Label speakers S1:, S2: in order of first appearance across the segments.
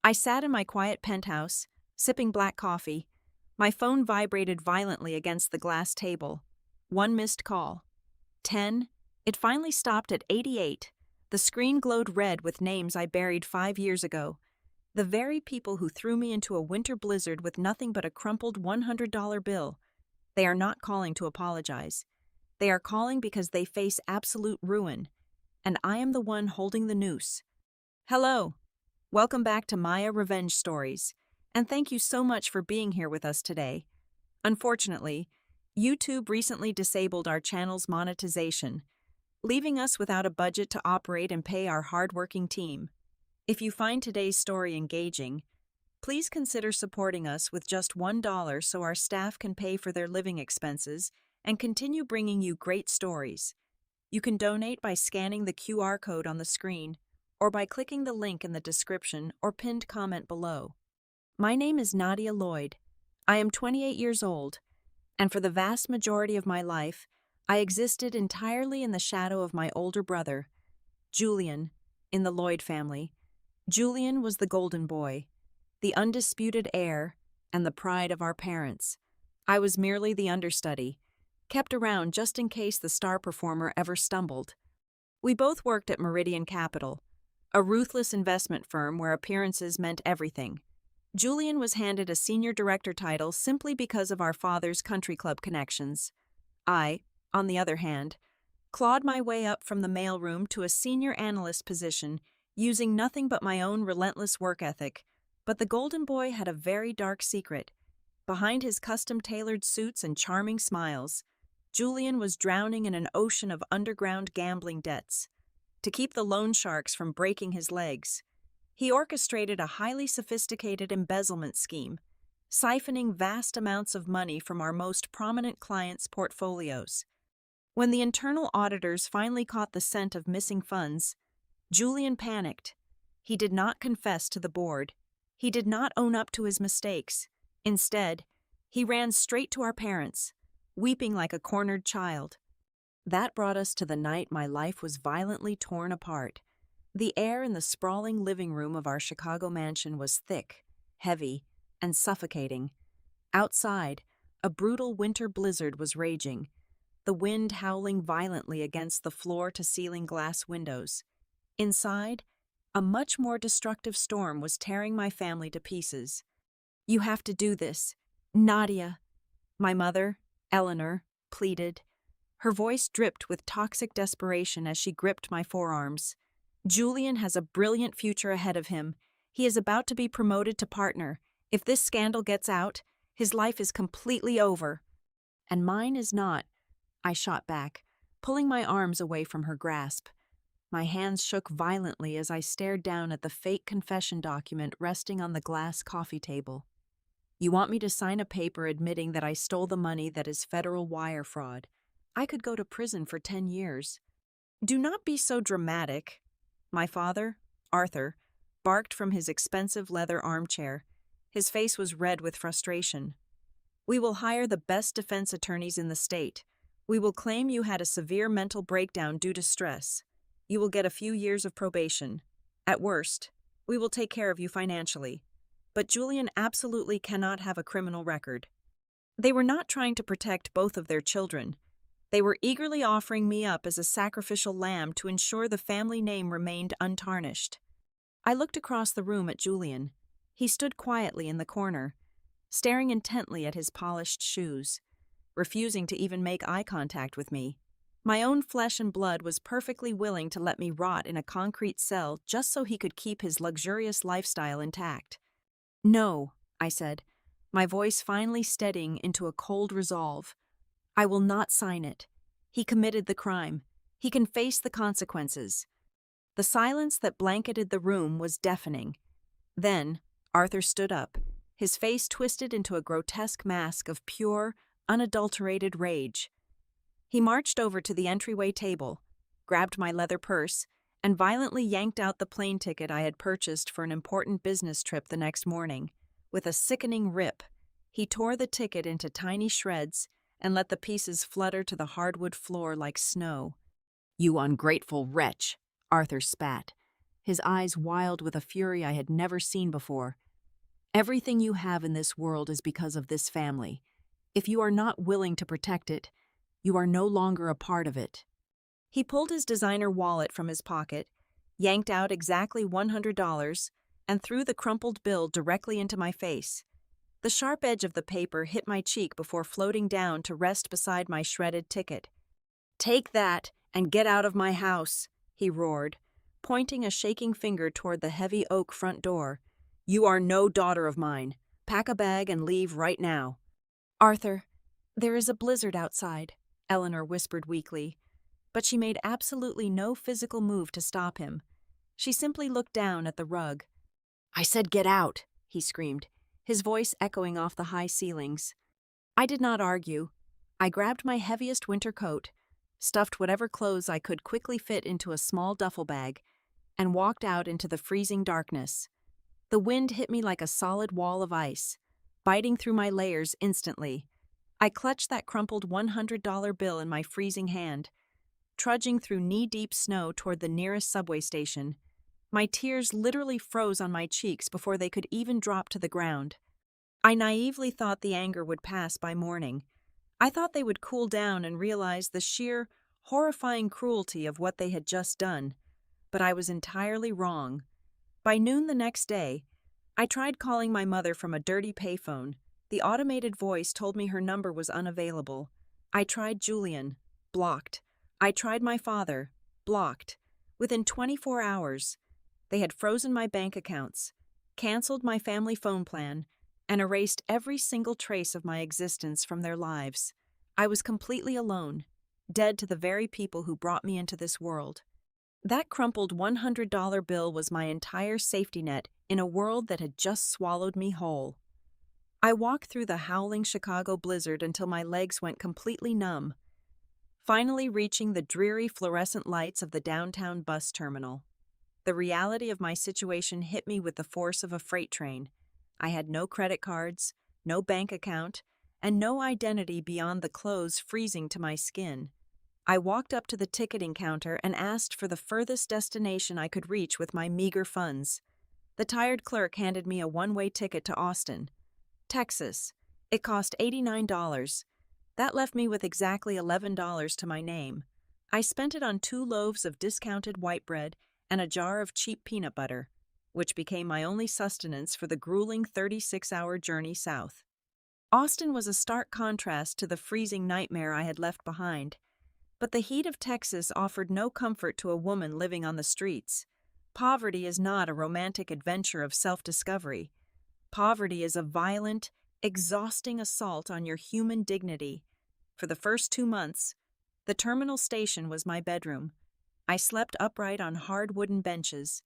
S1: I sat in my quiet penthouse, sipping black coffee. My phone vibrated violently against the glass table. One missed call. 10. It finally stopped at 88. The screen glowed red with names I buried 5 years ago. The very people who threw me into a winter blizzard with nothing but a crumpled $100 bill. They are not calling to apologize. They are calling because they face absolute ruin. And I am the one holding the noose. Hello. Welcome back to Maya Revenge Stories. And thank you so much for being here with us today. Unfortunately, YouTube recently disabled our channel's monetization, leaving us without a budget to operate and pay our hardworking team. If you find today's story engaging, please consider supporting us with just $1 so our staff can pay for their living expenses and continue bringing you great stories. You can donate by scanning the QR code on the screen or by clicking the link in the description or pinned comment below. My name is Nadia Lloyd. I am 28 years old, and for the vast majority of my life, I existed entirely in the shadow of my older brother, Julian, in the Lloyd family. Julian was the golden boy, the undisputed heir, and the pride of our parents. I was merely the understudy, kept around just in case the star performer ever stumbled. We both worked at Meridian Capital, a ruthless investment firm where appearances meant everything. Julian was handed a senior director title simply because of our father's country club connections. I, on the other hand, clawed my way up from the mailroom to a senior analyst position using nothing but my own relentless work ethic. But the golden boy had a very dark secret. Behind his custom-tailored suits and charming smiles, Julian was drowning in an ocean of underground gambling debts. To keep the loan sharks from breaking his legs, he orchestrated a highly sophisticated embezzlement scheme, siphoning vast amounts of money from our most prominent clients' portfolios. When the internal auditors finally caught the scent of missing funds, Julian panicked. He did not confess to the board. He did not own up to his mistakes. Instead, he ran straight to our parents, weeping like a cornered child. That brought us to the night my life was violently torn apart. The air in the sprawling living room of our Chicago mansion was thick, heavy, and suffocating. Outside, a brutal winter blizzard was raging, the wind howling violently against the floor-to-ceiling glass windows. Inside, a much more destructive storm was tearing my family to pieces. "You have to do this, Nadia," my mother, Eleanor, pleaded. Her voice dripped with toxic desperation as she gripped my forearms. "Julian has a brilliant future ahead of him. He is about to be promoted to partner. If this scandal gets out, his life is completely over." "And mine is not," I shot back, pulling my arms away from her grasp. My hands shook violently as I stared down at the fake confession document resting on the glass coffee table. "You want me to sign a paper admitting that I stole the money that is federal wire fraud? I could go to prison for 10 years. "Do not be so dramatic." My father, Arthur, barked from his expensive leather armchair. His face was red with frustration. "We will hire the best defense attorneys in the state. We will claim you had a severe mental breakdown due to stress. You will get a few years of probation. At worst, we will take care of you financially. But Julian absolutely cannot have a criminal record." They were not trying to protect both of their children. They were eagerly offering me up as a sacrificial lamb to ensure the family name remained untarnished. I looked across the room at Julian. He stood quietly in the corner, staring intently at his polished shoes, refusing to even make eye contact with me. My own flesh and blood was perfectly willing to let me rot in a concrete cell just so he could keep his luxurious lifestyle intact. "No," I said, my voice finally steadying into a cold resolve. "I will not sign it. He committed the crime. He can face the consequences." The silence that blanketed the room was deafening. Then, Arthur stood up, his face twisted into a grotesque mask of pure, unadulterated rage. He marched over to the entryway table, grabbed my leather purse, and violently yanked out the plane ticket I had purchased for an important business trip the next morning. With a sickening rip, he tore the ticket into tiny shreds and let the pieces flutter to the hardwood floor like snow. "You ungrateful wretch," Arthur spat. his eyes wild with a fury I had never seen before. "Everything you have in this world is because of this family. If you are not willing to protect it, you are no longer a part of it." He pulled his designer wallet from his pocket, yanked out exactly $100, and threw the crumpled bill directly into my face. The sharp edge of the paper hit my cheek before floating down to rest beside my shredded ticket. "Take that and get out of my house," he roared, pointing a shaking finger toward the heavy oak front door. "You are no daughter of mine. Pack a bag and leave right now." "Arthur, there is a blizzard outside," Eleanor whispered weakly, but she made absolutely no physical move to stop him. She simply looked down at the rug. "I said get out," he screamed, his voice echoing off the high ceilings. I did not argue. I grabbed my heaviest winter coat, stuffed whatever clothes I could quickly fit into a small duffel bag, and walked out into the freezing darkness. The wind hit me like a solid wall of ice, biting through my layers instantly. I clutched that crumpled $100 bill in my freezing hand, trudging through knee-deep snow toward the nearest subway station. My tears literally froze on my cheeks before they could even drop to the ground. I naively thought the anger would pass by morning. I thought they would cool down and realize the sheer, horrifying cruelty of what they had just done. But I was entirely wrong. By noon the next day, I tried calling my mother from a dirty payphone. The automated voice told me her number was unavailable. I tried Julian. Blocked. I tried my father. Blocked. Within 24 hours, they had frozen my bank accounts, canceled my family phone plan, and erased every single trace of my existence from their lives. I was completely alone, dead to the very people who brought me into this world. That crumpled $100 bill was my entire safety net in a world that had just swallowed me whole. I walked through the howling Chicago blizzard until my legs went completely numb, finally reaching the dreary fluorescent lights of the downtown bus terminal. The reality of my situation hit me with the force of a freight train. I had no credit cards, no bank account, and no identity beyond the clothes freezing to my skin. I walked up to the ticketing counter and asked for the furthest destination I could reach with my meager funds. The tired clerk handed me a one-way ticket to Austin, Texas. It cost $89. That left me with exactly $11 to my name. I spent it on 2 loaves of discounted white bread and a jar of cheap peanut butter, which became my only sustenance for the grueling 36-hour journey south. Austin was a stark contrast to the freezing nightmare I had left behind, but the heat of Texas offered no comfort to a woman living on the streets. Poverty is not a romantic adventure of self-discovery. Poverty is a violent, exhausting assault on your human dignity. For the first 2 months, the terminal station was my bedroom. I slept upright on hard wooden benches,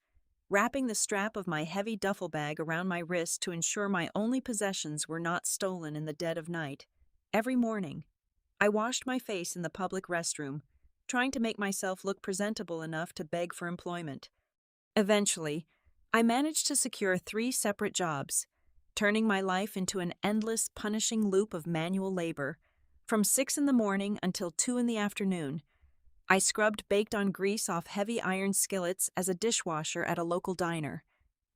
S1: wrapping the strap of my heavy duffel bag around my wrist to ensure my only possessions were not stolen in the dead of night. Every morning, I washed my face in the public restroom, trying to make myself look presentable enough to beg for employment. Eventually, I managed to secure 3 separate jobs, turning my life into an endless, punishing loop of manual labor. From 6 in the morning until 2 in the afternoon, I scrubbed baked-on grease off heavy iron skillets as a dishwasher at a local diner.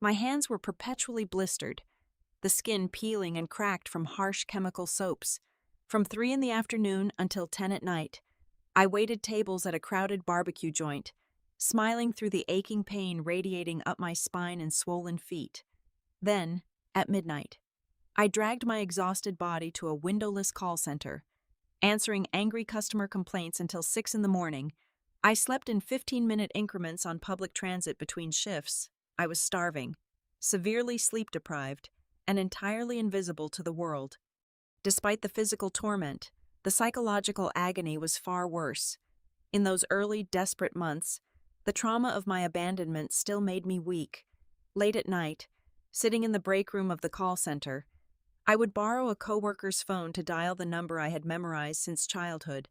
S1: My hands were perpetually blistered, the skin peeling and cracked from harsh chemical soaps. From 3 in the afternoon until 10 at night, I waited tables at a crowded barbecue joint, smiling through the aching pain radiating up my spine and swollen feet. Then, at midnight, I dragged my exhausted body to a windowless call center, answering angry customer complaints until 6 in the morning. I slept in 15-minute increments on public transit between shifts. I was starving, severely sleep-deprived, and entirely invisible to the world. Despite the physical torment, the psychological agony was far worse. In those early, desperate months, the trauma of my abandonment still made me weak. Late at night, sitting in the break room of the call center, I would borrow a coworker's phone to dial the number I had memorized since childhood.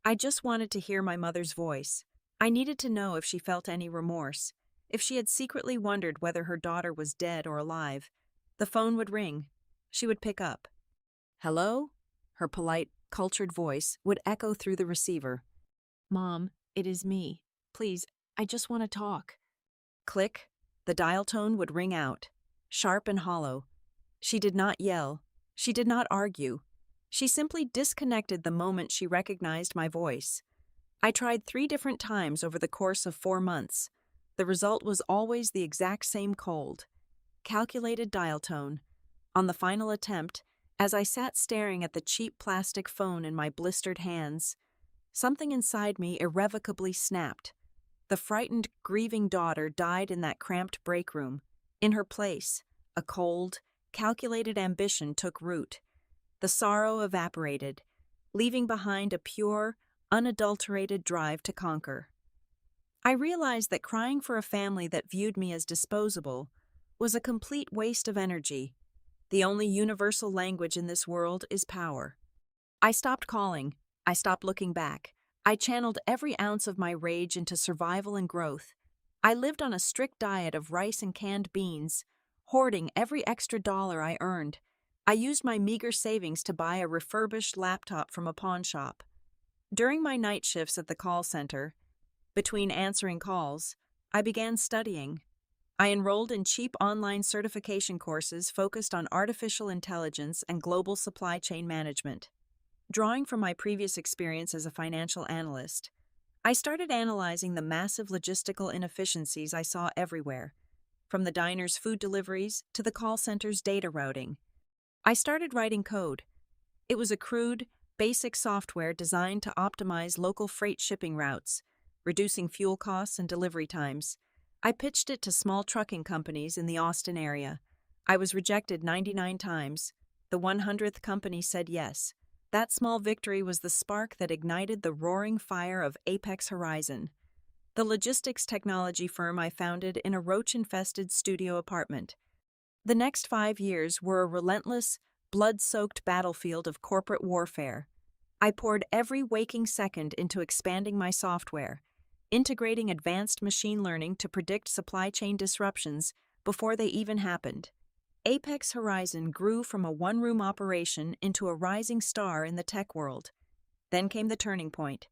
S1: I just wanted to hear my mother's voice. I needed to know if she felt any remorse, if she had secretly wondered whether her daughter was dead or alive. The phone would ring. She would pick up. "Hello?" Her polite, cultured voice would echo through the receiver. "Mom, it is me. Please, I just want to talk." Click. The dial tone would ring out, sharp and hollow. She did not yell. She did not argue. She simply disconnected the moment she recognized my voice. I tried 3 different times over the course of 4 months. The result was always the exact same cold, calculated dial tone. On the final attempt, as I sat staring at the cheap plastic phone in my blistered hands, something inside me irrevocably snapped. The frightened, grieving daughter died in that cramped break room. In her place, a cold, calculated ambition took root. The sorrow evaporated, leaving behind a pure, unadulterated drive to conquer. I realized that crying for a family that viewed me as disposable was a complete waste of energy. The only universal language in this world is power. I stopped calling. I stopped looking back. I channeled every ounce of my rage into survival and growth. I lived on a strict diet of rice and canned beans, hoarding every extra dollar I earned. I used my meager savings to buy a refurbished laptop from a pawn shop. During my night shifts at the call center, between answering calls, I began studying. I enrolled in cheap online certification courses focused on artificial intelligence and global supply chain management. Drawing from my previous experience as a financial analyst, I started analyzing the massive logistical inefficiencies I saw everywhere, from the diner's food deliveries to the call center's data routing. I started writing code. It was a crude, basic software designed to optimize local freight shipping routes, reducing fuel costs and delivery times. I pitched it to small trucking companies in the Austin area. I was rejected 99 times. The 100th company said yes. That small victory was the spark that ignited the roaring fire of Apex Horizon, the logistics technology firm I founded in a roach-infested studio apartment. The next 5 years were a relentless, blood-soaked battlefield of corporate warfare. I poured every waking second into expanding my software, integrating advanced machine learning to predict supply chain disruptions before they even happened. Apex Horizon grew from a one-room operation into a rising star in the tech world. Then came the turning point.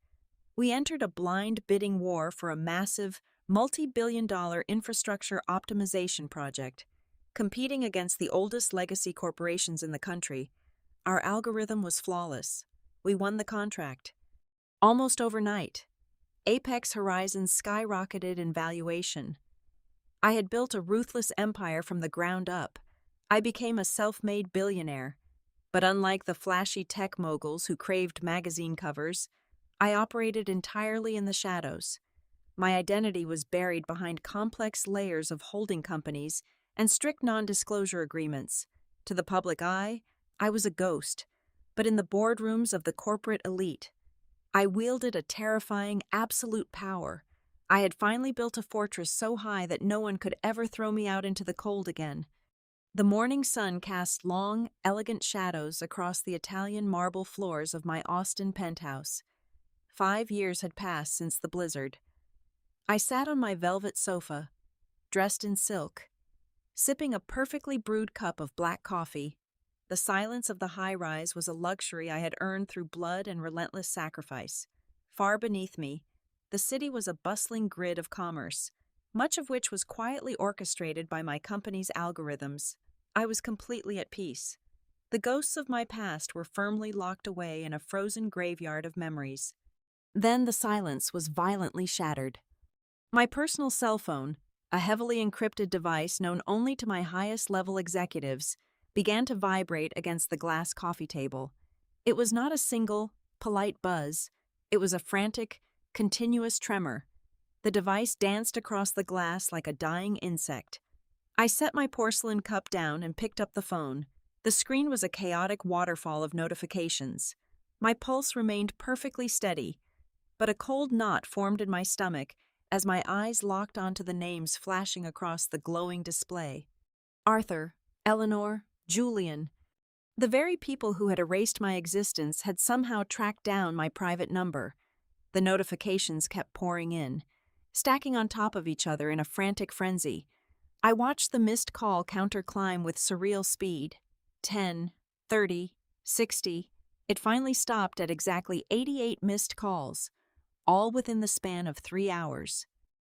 S1: We entered a blind bidding war for a massive, multi-billion-dollar infrastructure optimization project. Competing against the oldest legacy corporations in the country, our algorithm was flawless. We won the contract. Almost overnight, Apex Horizon skyrocketed in valuation. I had built a ruthless empire from the ground up. I became a self-made billionaire. But unlike the flashy tech moguls who craved magazine covers, I operated entirely in the shadows. My identity was buried behind complex layers of holding companies and strict non-disclosure agreements. To the public eye, I was a ghost, but in the boardrooms of the corporate elite, I wielded a terrifying, absolute power. I had finally built a fortress so high that no one could ever throw me out into the cold again. The morning sun cast long, elegant shadows across the Italian marble floors of my Austin penthouse. 5 years had passed since the blizzard. I sat on my velvet sofa, dressed in silk, sipping a perfectly brewed cup of black coffee. The silence of the high-rise was a luxury I had earned through blood and relentless sacrifice. Far beneath me, the city was a bustling grid of commerce, much of which was quietly orchestrated by my company's algorithms. I was completely at peace. The ghosts of my past were firmly locked away in a frozen graveyard of memories. Then the silence was violently shattered. My personal cell phone, a heavily encrypted device known only to my highest-level executives, began to vibrate against the glass coffee table. It was not a single, polite buzz. It was a frantic, continuous tremor. The device danced across the glass like a dying insect. I set my porcelain cup down and picked up the phone. The screen was a chaotic waterfall of notifications. My pulse remained perfectly steady, but a cold knot formed in my stomach as my eyes locked onto the names flashing across the glowing display. Arthur, Eleanor, Julian. The very people who had erased my existence had somehow tracked down my private number. The notifications kept pouring in, stacking on top of each other in a frantic frenzy. I watched the missed call counter climb with surreal speed. 10, 30, 60. It finally stopped at exactly 88 missed calls, all within the span of 3 hours.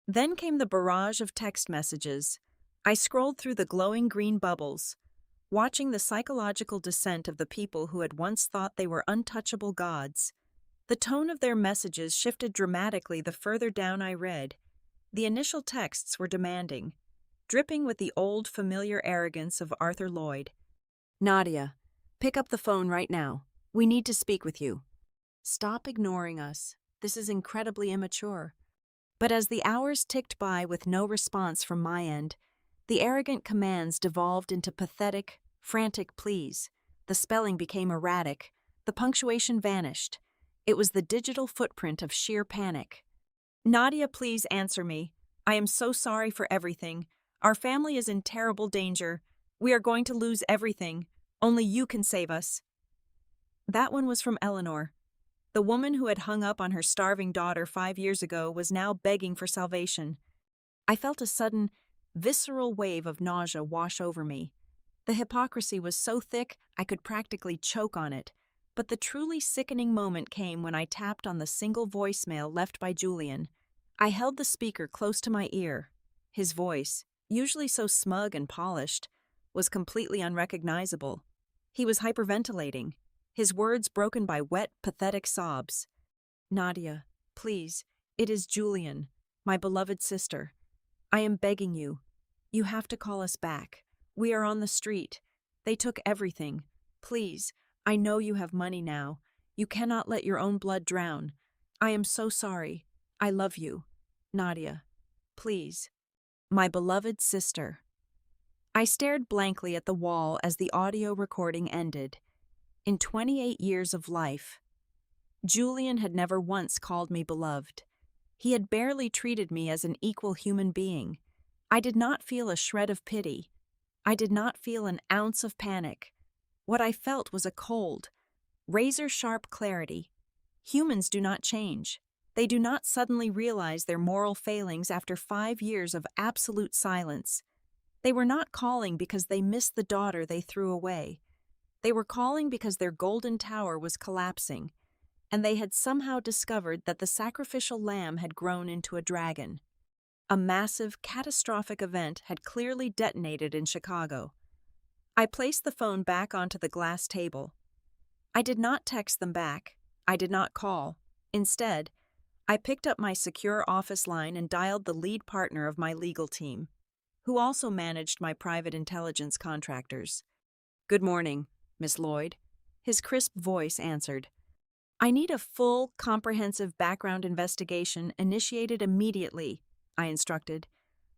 S1: Then came the barrage of text messages. I scrolled through the glowing green bubbles, watching the psychological descent of the people who had once thought they were untouchable gods. The tone of their messages shifted dramatically the further down I read. The initial texts were demanding, dripping with the old familiar arrogance of Arthur Lloyd. "Nadia, pick up the phone right now. We need to speak with you. Stop ignoring us. This is incredibly immature." But as the hours ticked by with no response from my end, the arrogant commands devolved into pathetic, frantic pleas. The spelling became erratic. The punctuation vanished. It was the digital footprint of sheer panic. "Nadia, please answer me. I am so sorry for everything. Our family is in terrible danger. We are going to lose everything. Only you can save us." That one was from Eleanor. The woman who had hung up on her starving daughter 5 years ago was now begging for salvation. I felt a sudden, visceral wave of nausea wash over me. The hypocrisy was so thick I could practically choke on it, but the truly sickening moment came when I tapped on the single voicemail left by Julian. I held the speaker close to my ear. His voice, usually so smug and polished, was completely unrecognizable. He was hyperventilating, his words broken by wet, pathetic sobs. "Nadia, please, it is Julian, my beloved sister. I am begging you. You have to call us back. We are on the street. They took everything. Please, I know you have money now. You cannot let your own blood drown. I am so sorry. I love you. Nadia, please. My beloved sister." I stared blankly at the wall as the audio recording ended. In 28 years of life, Julian had never once called me beloved. He had barely treated me as an equal human being. I did not feel a shred of pity. I did not feel an ounce of panic. What I felt was a cold, razor-sharp clarity. Humans do not change. They do not suddenly realize their moral failings after 5 years of absolute silence. They were not calling because they missed the daughter they threw away. They were calling because their golden tower was collapsing, and they had somehow discovered that the sacrificial lamb had grown into a dragon. A massive, catastrophic event had clearly detonated in Chicago. I placed the phone back onto the glass table. I did not text them back. I did not call. Instead, I picked up my secure office line and dialed the lead partner of my legal team, who also managed my private intelligence contractors. "Good morning, Miss Lloyd," his crisp voice answered. "I need a full, comprehensive background investigation initiated immediately," I instructed,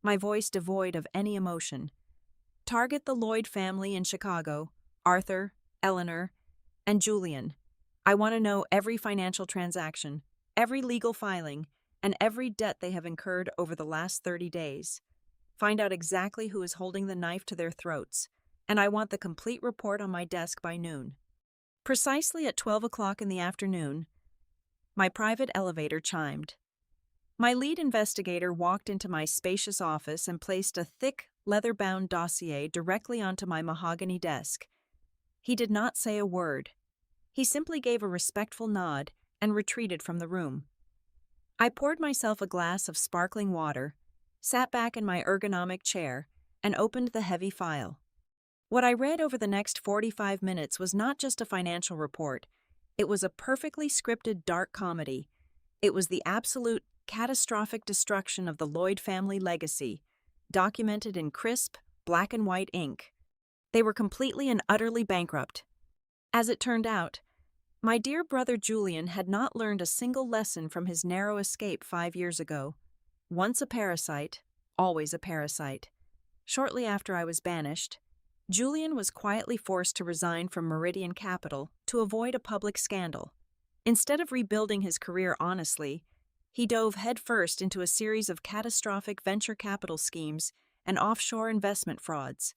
S1: my voice devoid of any emotion. "Target the Lloyd family in Chicago, Arthur, Eleanor, and Julian. I want to know every financial transaction, every legal filing, and every debt they have incurred over the last 30 days. Find out exactly who is holding the knife to their throats, and I want the complete report on my desk by noon." Precisely at 12 o'clock in the afternoon, my private elevator chimed. My lead investigator walked into my spacious office and placed a thick, leather-bound dossier directly onto my mahogany desk. He did not say a word. He simply gave a respectful nod and retreated from the room. I poured myself a glass of sparkling water, sat back in my ergonomic chair, and opened the heavy file. What I read over the next 45 minutes was not just a financial report. It was a perfectly scripted dark comedy. It was the absolute, catastrophic destruction of the Lloyd family legacy, documented in crisp, black and white ink. They were completely and utterly bankrupt. As it turned out, my dear brother Julian had not learned a single lesson from his narrow escape 5 years ago. Once a parasite, always a parasite. Shortly after I was banished, Julian was quietly forced to resign from Meridian Capital to avoid a public scandal. Instead of rebuilding his career honestly, he dove headfirst into a series of catastrophic venture capital schemes and offshore investment frauds.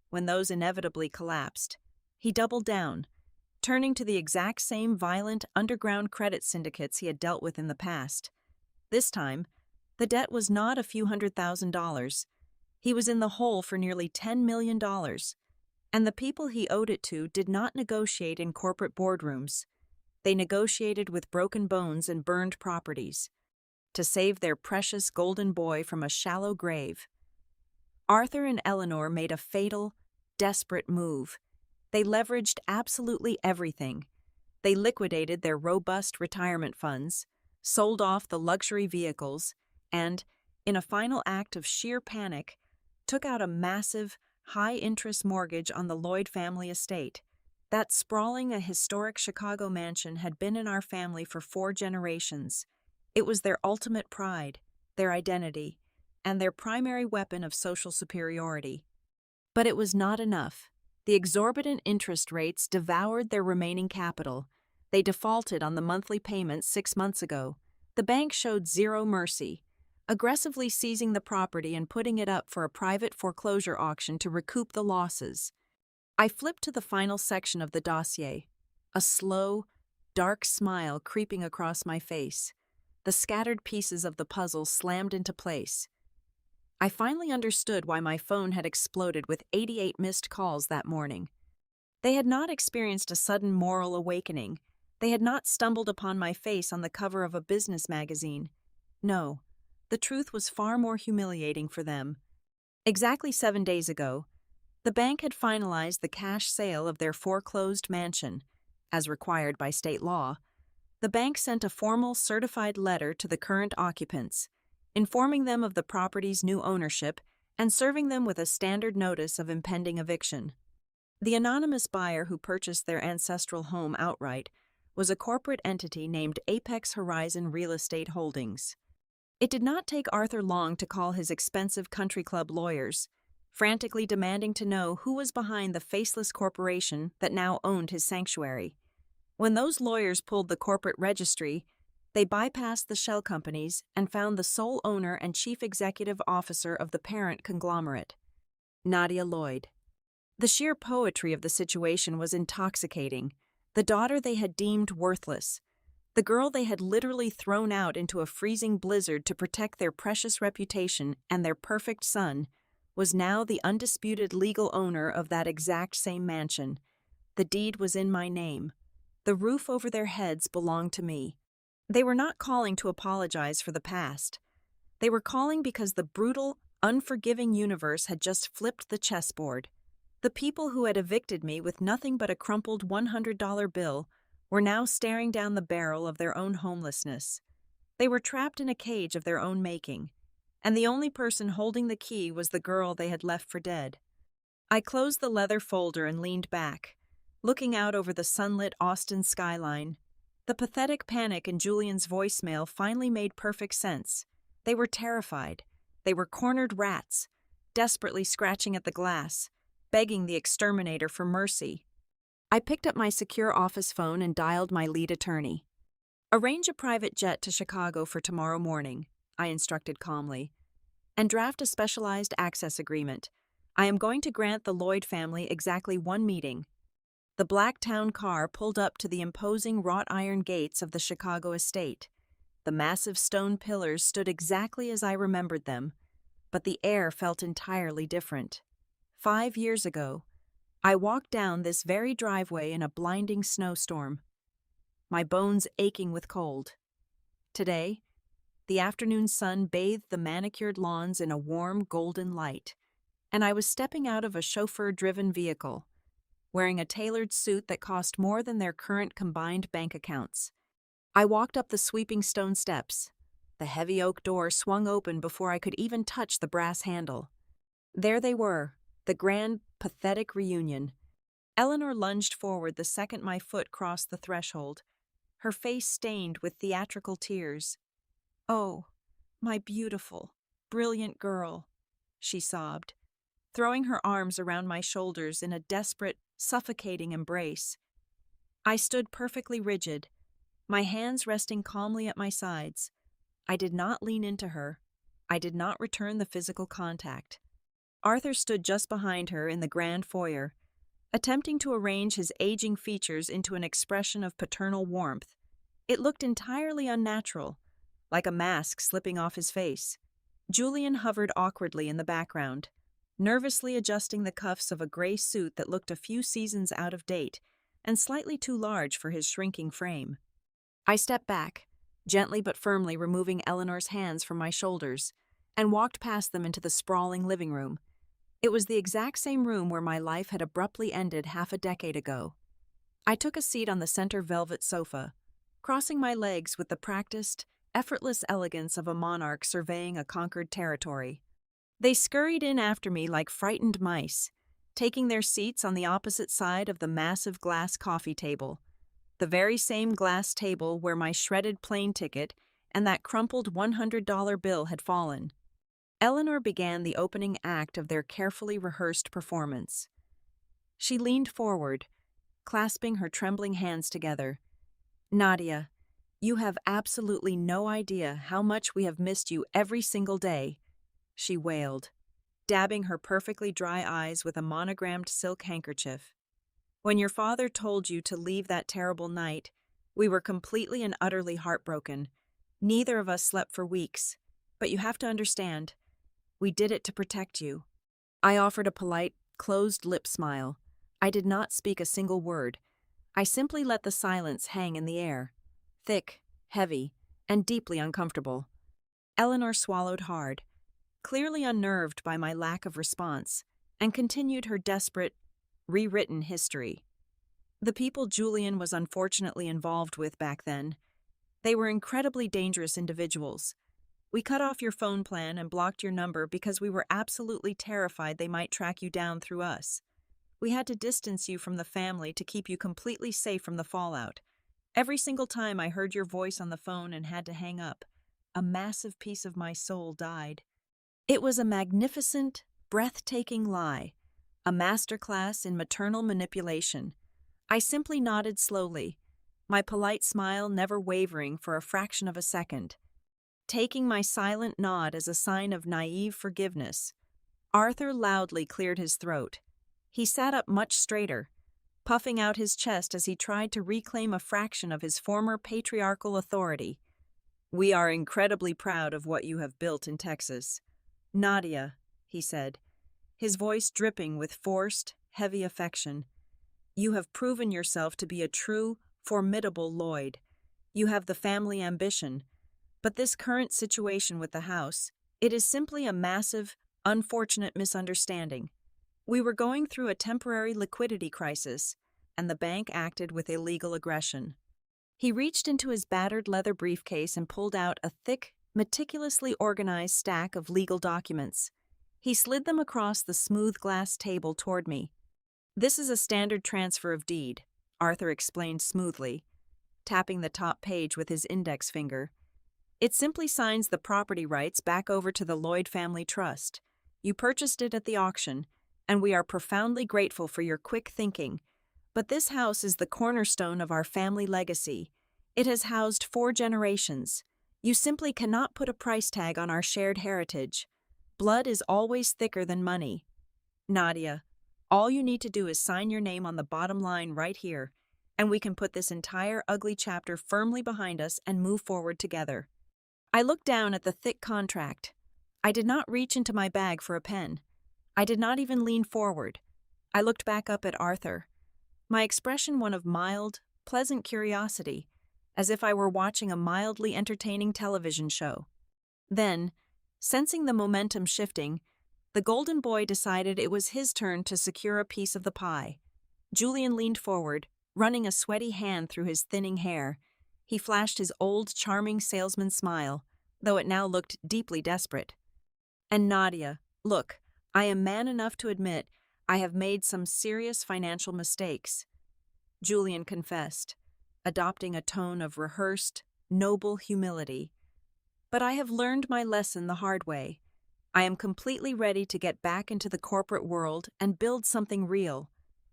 S1: When those inevitably collapsed, he doubled down, turning to the exact same violent underground credit syndicates he had dealt with in the past. This time, the debt was not a few $100,000. He was in the hole for nearly $10 million, and the people he owed it to did not negotiate in corporate boardrooms. They negotiated with broken bones and burned properties. to save their precious golden boy from a shallow grave. Arthur and Eleanor made a fatal, desperate move. They leveraged absolutely everything. They liquidated their robust retirement funds, sold off the luxury vehicles, and, in a final act of sheer panic, took out a massive, high-interest mortgage on the Lloyd family estate. That sprawling, historic Chicago mansion had been in our family for 4 generations. It was their ultimate pride, their identity, and their primary weapon of social superiority. But it was not enough. The exorbitant interest rates devoured their remaining capital. They defaulted on the monthly payments 6 months ago. The bank showed zero mercy, aggressively seizing the property and putting it up for a private foreclosure auction to recoup the losses. I flipped to the final section of the dossier, a slow, dark smile creeping across my face. The scattered pieces of the puzzle slammed into place. I finally understood why my phone had exploded with 88 missed calls that morning. They had not experienced a sudden moral awakening. They had not stumbled upon my face on the cover of a business magazine. No, the truth was far more humiliating for them. Exactly 7 days ago, the bank had finalized the cash sale of their foreclosed mansion. As required by state law, the bank sent a formal certified letter to the current occupants, informing them of the property's new ownership and serving them with a standard notice of impending eviction. The anonymous buyer who purchased their ancestral home outright was a corporate entity named Apex Horizon Real Estate Holdings. It did not take Arthur long to call his expensive country club lawyers, frantically demanding to know who was behind the faceless corporation that now owned his sanctuary. When those lawyers pulled the corporate registry, they bypassed the shell companies and found the sole owner and chief executive officer of the parent conglomerate, Nadia Lloyd. The sheer poetry of the situation was intoxicating. The daughter they had deemed worthless, the girl they had literally thrown out into a freezing blizzard to protect their precious reputation and their perfect son, was now the undisputed legal owner of that exact same mansion. The deed was in my name. The roof over their heads belonged to me. They were not calling to apologize for the past. They were calling because the brutal, unforgiving universe had just flipped the chessboard. The people who had evicted me with nothing but a crumpled $100 bill were now staring down the barrel of their own homelessness. They were trapped in a cage of their own making, and the only person holding the key was the girl they had left for dead. I closed the leather folder and leaned back, looking out over the sunlit Austin skyline. The pathetic panic in Julian's voicemail finally made perfect sense. They were terrified. They were cornered rats, desperately scratching at the glass, begging the exterminator for mercy. I picked up my secure office phone and dialed my lead attorney. "Arrange a private jet to Chicago for tomorrow morning," I instructed calmly, "and draft a specialized access agreement. I am going to grant the Lloyd family exactly 1 meeting." The black town car pulled up to the imposing wrought iron gates of the Chicago estate. The massive stone pillars stood exactly as I remembered them, but the air felt entirely different. 5 years ago, I walked down this very driveway in a blinding snowstorm, my bones aching with cold. Today, the afternoon sun bathed the manicured lawns in a warm golden light, and I was stepping out of a chauffeur-driven vehicle, wearing a tailored suit that cost more than their current combined bank accounts. I walked up the sweeping stone steps. The heavy oak door swung open before I could even touch the brass handle. There they were, the grand, pathetic reunion. Eleanor lunged forward the second my foot crossed the threshold, her face stained with theatrical tears. "Oh, my beautiful, brilliant girl," she sobbed, throwing her arms around my shoulders in a desperate, suffocating embrace. I stood perfectly rigid, my hands resting calmly at my sides. I did not lean into her. I did not return the physical contact. Arthur stood just behind her in the grand foyer, attempting to arrange his aging features into an expression of paternal warmth. It looked entirely unnatural, like a mask slipping off his face. Julian hovered awkwardly in the background, nervously adjusting the cuffs of a gray suit that looked a few seasons out of date and slightly too large for his shrinking frame. I stepped back, gently but firmly removing Eleanor's hands from my shoulders, and walked past them into the sprawling living room. It was the exact same room where my life had abruptly ended half a decade ago. I took a seat on the center velvet sofa, crossing my legs with the practiced, effortless elegance of a monarch surveying a conquered territory. They scurried in after me like frightened mice, taking their seats on the opposite side of the massive glass coffee table, the very same glass table where my shredded plane ticket and that crumpled $100 bill had fallen. Eleanor began the opening act of their carefully rehearsed performance. She leaned forward, clasping her trembling hands together. "Nadia, you have absolutely no idea how much we have missed you every single day," she wailed, dabbing her perfectly dry eyes with a monogrammed silk handkerchief. "When your father told you to leave that terrible night, we were completely and utterly heartbroken. Neither of us slept for weeks, but you have to understand, we did it to protect you." I offered a polite, closed-lip smile. I did not speak a single word. I simply let the silence hang in the air, thick, heavy, and deeply uncomfortable. Eleanor swallowed hard, clearly unnerved by my lack of response, and continued her desperate, rewritten history. The people Julian was unfortunately involved with back then, they were incredibly dangerous individuals. We cut off your phone plan and blocked your number because we were absolutely terrified they might track you down through us. We had to distance you from the family to keep you completely safe from the fallout. Every single time I heard your voice on the phone and had to hang up, a massive piece of my soul died. It was a magnificent, breathtaking lie, a masterclass in maternal manipulation. I simply nodded slowly, my polite smile never wavering for a fraction of a second. Taking my silent nod as a sign of naive forgiveness, Arthur loudly cleared his throat. He sat up much straighter, puffing out his chest as he tried to reclaim a fraction of his former patriarchal authority. "We are incredibly proud of what you have built in Texas. Nadia," he said, his voice dripping with forced, heavy affection. "You have proven yourself to be a true, formidable Lloyd. You have the family ambition. But this current situation with the house, it is simply a massive, unfortunate misunderstanding. We were going through a temporary liquidity crisis, and the bank acted with illegal aggression." He reached into his battered leather briefcase and pulled out a thick, meticulously organized stack of legal documents. He slid them across the smooth glass table toward me. "This is a standard transfer of deed," Arthur explained smoothly, tapping the top page with his index finger. "It simply signs the property rights back over to the Lloyd Family Trust. You purchased it at the auction, and we are profoundly grateful for your quick thinking. But this house is the cornerstone of our family legacy. It has housed 4 generations. You simply cannot put a price tag on our shared heritage. Blood is always thicker than money. Nadia, all you need to do is sign your name on the bottom line right here, and we can put this entire ugly chapter firmly behind us and move forward together." I looked down at the thick contract. I did not reach into my bag for a pen. I did not even lean forward. I looked back up at Arthur, my expression one of mild, pleasant curiosity, as if I were watching a mildly entertaining television show. Then, sensing the momentum shifting, the golden boy decided it was his turn to secure a piece of the pie. Julian leaned forward, running a sweaty hand through his thinning hair. He flashed his old, charming salesman smile, though it now looked deeply desperate. "And Nadia, look, I am man enough to admit I have made some serious financial mistakes," Julian confessed, adopting a tone of rehearsed, noble humility. "But I have learned my lesson the hard way. I am completely ready to get back into the corporate world and build something real.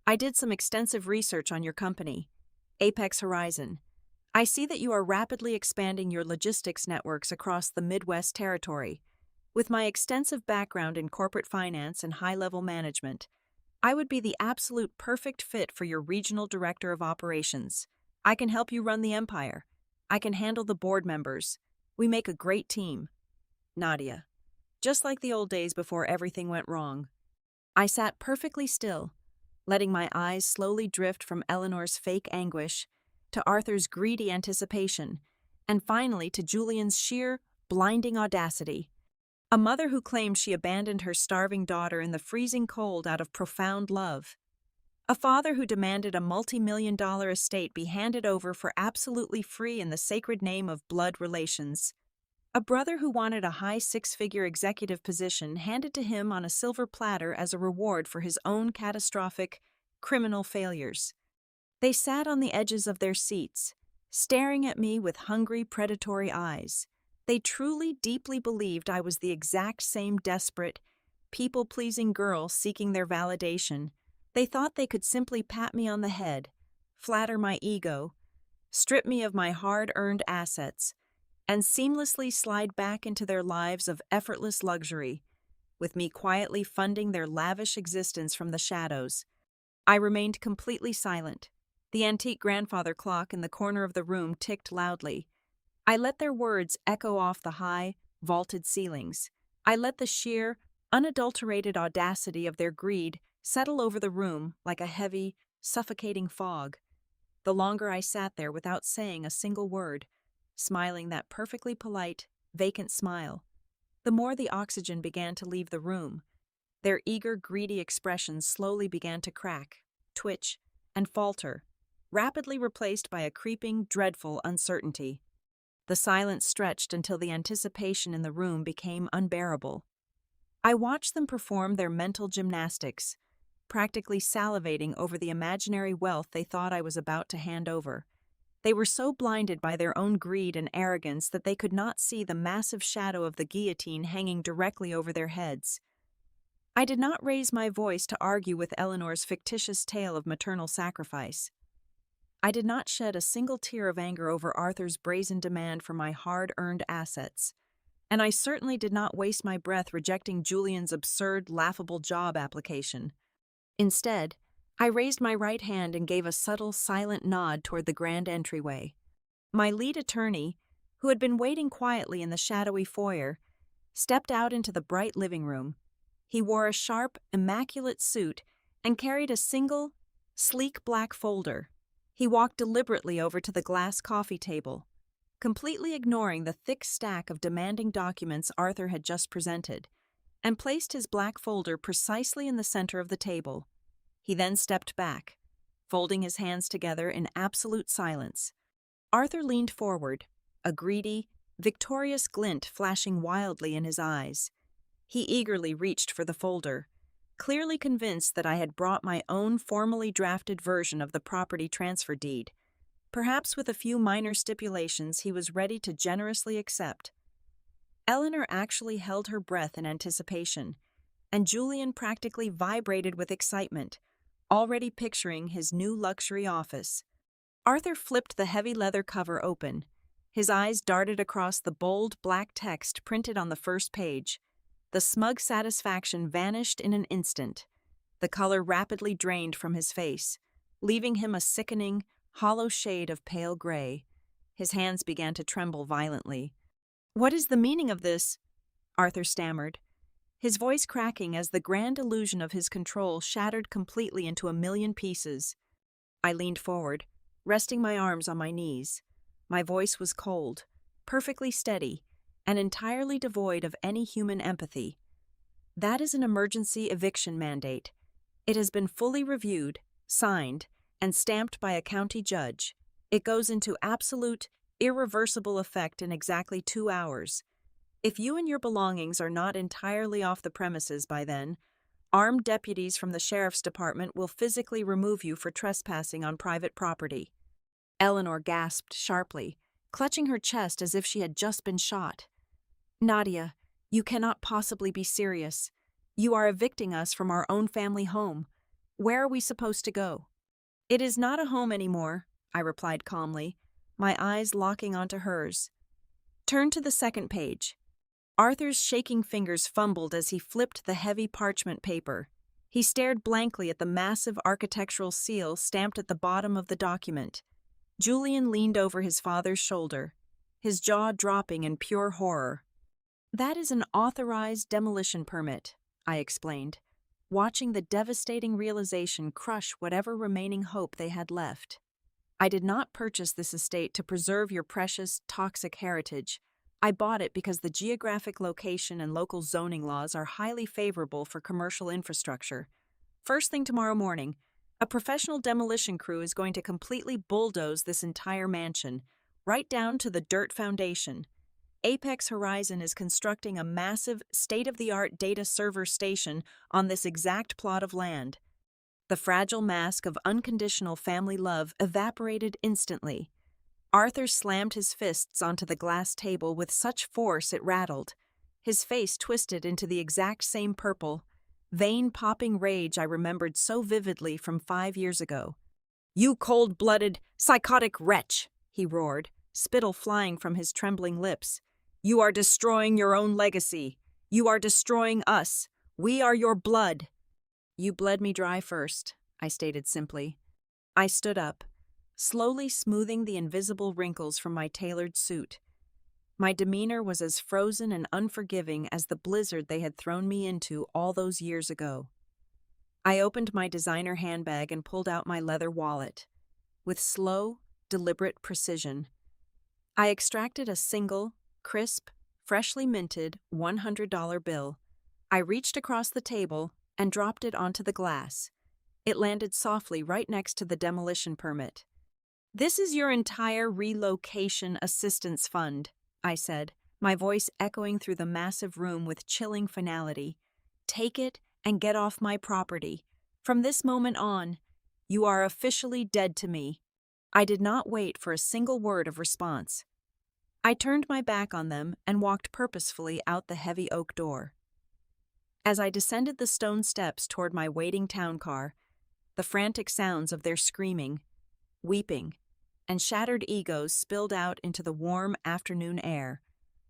S1: I did some extensive research on your company, Apex Horizon. I see that you are rapidly expanding your logistics networks across the Midwest territory. With my extensive background in corporate finance and high-level management, I would be the absolute perfect fit for your regional director of operations. I can help you run the empire. I can handle the board members. We make a great team." Nadia, just like the old days before everything went wrong. I sat perfectly still, letting my eyes slowly drift from Eleanor's fake anguish to Arthur's greedy anticipation, and finally to Julian's sheer, blinding audacity. A mother who claimed she abandoned her starving daughter in the freezing cold out of profound love. A father who demanded a multi-million-dollar estate be handed over for absolutely free in the sacred name of blood relations. A brother who wanted a high six-figure executive position handed to him on a silver platter as a reward for his own catastrophic, criminal failures. They sat on the edges of their seats, staring at me with hungry, predatory eyes. They truly, deeply believed I was the exact same desperate, people-pleasing girl seeking their validation. They thought they could simply pat me on the head, flatter my ego, strip me of my hard-earned assets, and seamlessly slide back into their lives of effortless luxury, with me quietly funding their lavish existence from the shadows. I remained completely silent. The antique grandfather clock in the corner of the room ticked loudly. I let their words echo off the high, vaulted ceilings. I let the sheer, unadulterated audacity of their greed settle over the room like a heavy, suffocating fog. The longer I sat there without saying a single word, smiling that perfectly polite, vacant smile, the more the oxygen began to leave the room. Their eager, greedy expressions slowly began to crack, twitch, and falter, rapidly replaced by a creeping, dreadful uncertainty. The silence stretched until the anticipation in the room became unbearable. I watched them perform their mental gymnastics, practically salivating over the imaginary wealth they thought I was about to hand over. They were so blinded by their own greed and arrogance that they could not see the massive shadow of the guillotine hanging directly over their heads. I did not raise my voice to argue with Eleanor's fictitious tale of maternal sacrifice. I did not shed a single tear of anger over Arthur's brazen demand for my hard-earned assets, and I certainly did not waste my breath rejecting Julian's absurd, laughable job application. Instead, I raised my right hand and gave a subtle, silent nod toward the grand entryway. My lead attorney, who had been waiting quietly in the shadowy foyer, stepped out into the bright living room. He wore a sharp, immaculate suit and carried a single, sleek black folder. He walked deliberately over to the glass coffee table, completely ignoring the thick stack of demanding documents Arthur had just presented, and placed his black folder precisely in the center of the table. He then stepped back, folding his hands together in absolute silence. Arthur leaned forward, a greedy, victorious glint flashing wildly in his eyes. He eagerly reached for the folder, clearly convinced that I had brought my own formally drafted version of the property transfer deed. Perhaps with a few minor stipulations he was ready to generously accept. Eleanor actually held her breath in anticipation, and Julian practically vibrated with excitement, already picturing his new luxury office. Arthur flipped the heavy leather cover open. His eyes darted across the bold black text printed on the first page. The smug satisfaction vanished in an instant. The color rapidly drained from his face, leaving him a sickening, hollow shade of pale gray. His hands began to tremble violently. "What is the meaning of this?" Arthur stammered, his voice cracking as the grand illusion of his control shattered completely into a million pieces. I leaned forward, resting my arms on my knees. My voice was cold, perfectly steady, and entirely devoid of any human empathy. "That is an emergency eviction mandate. It has been fully reviewed, signed, and stamped by a county judge. It goes into absolute, irreversible effect in exactly 2 hours. If you and your belongings are not entirely off the premises by then, armed deputies from the sheriff's department will physically remove you for trespassing on private property." Eleanor gasped sharply, clutching her chest as if she had just been shot. "Nadia, you cannot possibly be serious. You are evicting us from our own family home. Where are we supposed to go?" "It is not a home anymore," I replied calmly, my eyes locking onto hers. "Turn to the second page." Arthur's shaking fingers fumbled as he flipped the heavy parchment paper. He stared blankly at the massive architectural seal stamped at the bottom of the document. Julian leaned over his father's shoulder, his jaw dropping in pure horror. "That is an authorized demolition permit," I explained, watching the devastating realization crush whatever remaining hope they had left. I did not purchase this estate to preserve your precious, toxic heritage. I bought it because the geographic location and local zoning laws are highly favorable for commercial infrastructure. First thing tomorrow morning, a professional demolition crew is going to completely bulldoze this entire mansion, right down to the dirt foundation. Apex Horizon is constructing a massive, state-of-the-art data server station on this exact plot of land. The fragile mask of unconditional family love evaporated instantly. Arthur slammed his fists onto the glass table with such force it rattled. His face twisted into the exact same purple, vein-popping rage I remembered so vividly from 5 years ago. "You cold-blooded, psychotic wretch!" he roared, spittle flying from his trembling lips. "You are destroying your own legacy. You are destroying us. We are your blood." "You bled me dry first," I stated simply. I stood up, slowly smoothing the invisible wrinkles from my tailored suit. My demeanor was as frozen and unforgiving as the blizzard they had thrown me into all those years ago. I opened my designer handbag and pulled out my leather wallet. With slow, deliberate precision, I extracted a single, crisp, freshly minted $100 bill. I reached across the table and dropped it onto the glass. It landed softly right next to the demolition permit. "This is your entire relocation assistance fund," I said, my voice echoing through the massive room with chilling finality. "Take it and get off my property. From this moment on, you are officially dead to me." I did not wait for a single word of response. I turned my back on them and walked purposefully out the heavy oak door. As I descended the stone steps toward my waiting town car, the frantic sounds of their screaming, weeping, and shattered egos spilled out into the warm afternoon air.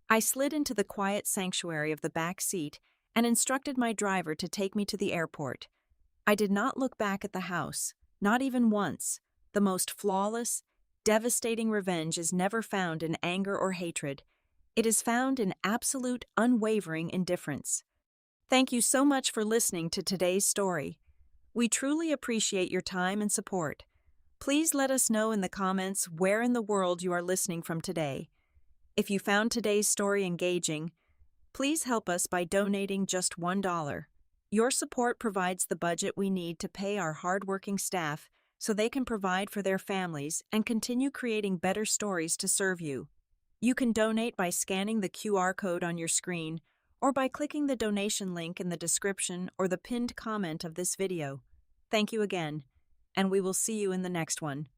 S1: I slid into the quiet sanctuary of the back seat and instructed my driver to take me to the airport. I did not look back at the house, not even once. The most flawless, devastating revenge is never found in anger or hatred. It is found in absolute, unwavering indifference. Thank you so much for listening to today's story. We truly appreciate your time and support. Please let us know in the comments where in the world you are listening from today. If you found today's story engaging, please help us by donating just $1. Your support provides the budget we need to pay our hardworking staff so they can provide for their families and continue creating better stories to serve you. You can donate by scanning the QR code on your screen or by clicking the donation link in the description or the pinned comment of this video. Thank you again, and we will see you in the next one.